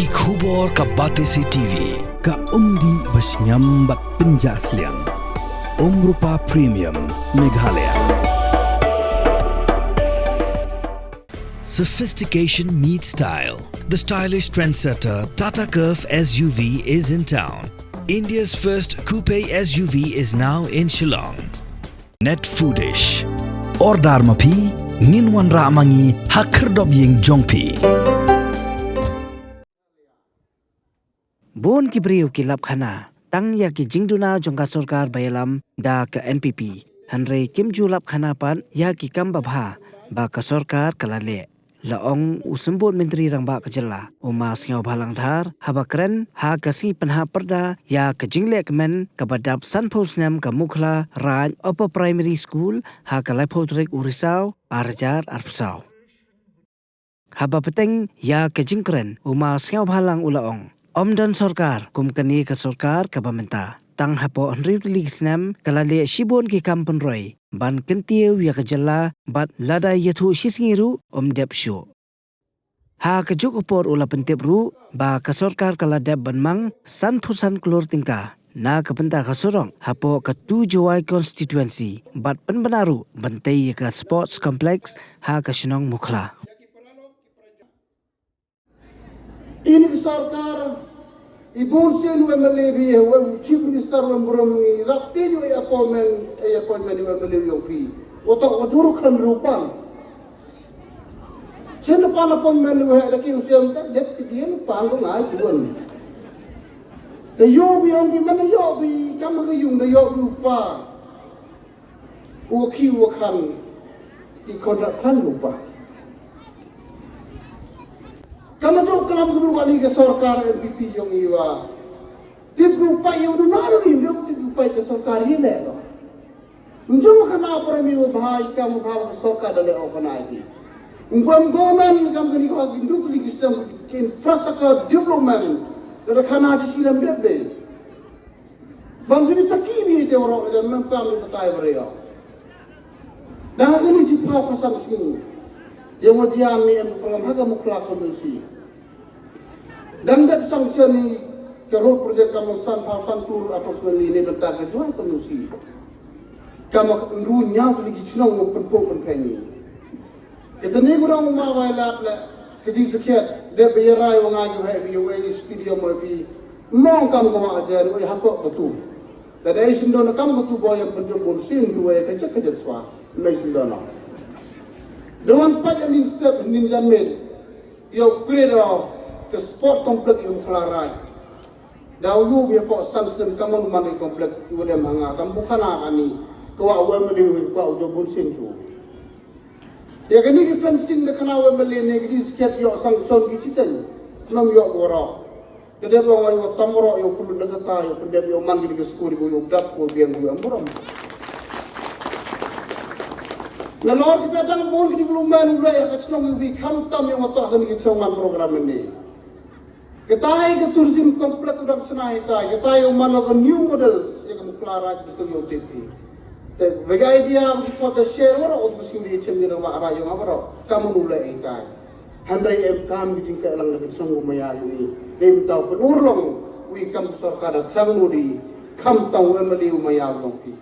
ki khubor ka Batesi TV ka umdi basnyam bak penjasliang Rupa Premium Meghalaya. Sophistication meets style. The stylish trendsetter Tata Curve SUV is in town. India's first coupe SUV is now in Shillong. Net Foodish. Ordar mapi minwan ramangi hakerdob ying jongpi. Bon ki beriu ki lap khana tang ya ki jingduna jongka sarkar bayalam da ke NPP hanre kimju lap khana pan ya ki kam babha ba ka sarkar kalale laong usembut menteri rang ba kejela uma sngau balang dhar haba kren ha kasi panha perda ya ke jingle kemen ka badap sanphosnam ka mukhla raj upper primary school ha ka laipotrik urisau arjar arpsau haba peteng ya ke jingkren uma sngau balang ulaong Omdan Sarkar kumkani ka sarkar ka pamenta tang hapo anriwli snam kalale shibon ki kampun roy ban kentiu ya kajalla bat lada yathu shisngiru omdep shu ha ka juk upor ula pentep ru ba ka sarkar kala deb banmang san phusan klor tingka na ka penta ka sorong hapo ka tu jowai constituency bat penbenaru bantai ka sports complex ha ka shnong mukhla. Ini sarkar ibon selu MLB chief minister membromngi rakti jo appointment MLB yopi otak ojur kan rupan chen pala appointment we laki usiam tak det tidian pangong ai tuan the yobi on mana yobi kam ga yung the yobi pa o ki o kan di kontrak kan lupa Kama jo kalam guru wali ke sarkar NPP yang iwa. Tip gu pai yang naru ni dia tip gu pai ke sarkar ini lo. Unjung kana premi u bhai kam bhai ke sarkar dale o kana iki. Ungam gomen kam gani ko gindu kli system infrastructure development dale kana ji silam dia be. Bang sini sakini te oro dan mempam betai beria. Dah gani si pau kasan sini. Yang wajian ni program haga mukhla kondusi. Dan dat sanction ni ke road project kamu san tur approximately ni bentar ke jual kondusi. Kamu nrunya tu lagi chunong mo penpo penpenyi. Kita ni gurang ma wala la kejing sekiat de berai wang aju hai bi we studio mo pi mong kam ko ajar we hakok betul. Dan ai sindona kam betul boy yang penjobon sin duwe kejak swa. Mai sindona. Dewan pajak ni step ninjamin yo fredo ke sport komplek yung kelarai daw yu biya po sansem kamon mandi komplek iwade manga kam bukana kani kwa wemeli kwa ujobun senju ya kani ki fencing de kana wemeli ne ki sket yo sanction ki chitan nam yo woro de bo ngai wo tamro yo pulu daga ta yo pende yo mandi ke skuri yo dak ko biang yo amburam Nalor kita jangan pun di buluman udah ya kecilong lebih kamtam yang waktu akan dikecilongan program ini. Kita ke tourism komplek udah kesenai kita yang mana ke new models yang kamu kelar bisa di OTP. Tapi bagi idea kita ada share orang untuk sini cendera nama arah yang apa kamu mulai kita. Handai kami jingka elang lebih sungguh maya ini. Dem tahu penurung wi kam sarkar terang nuri kamtam emeli maya longki.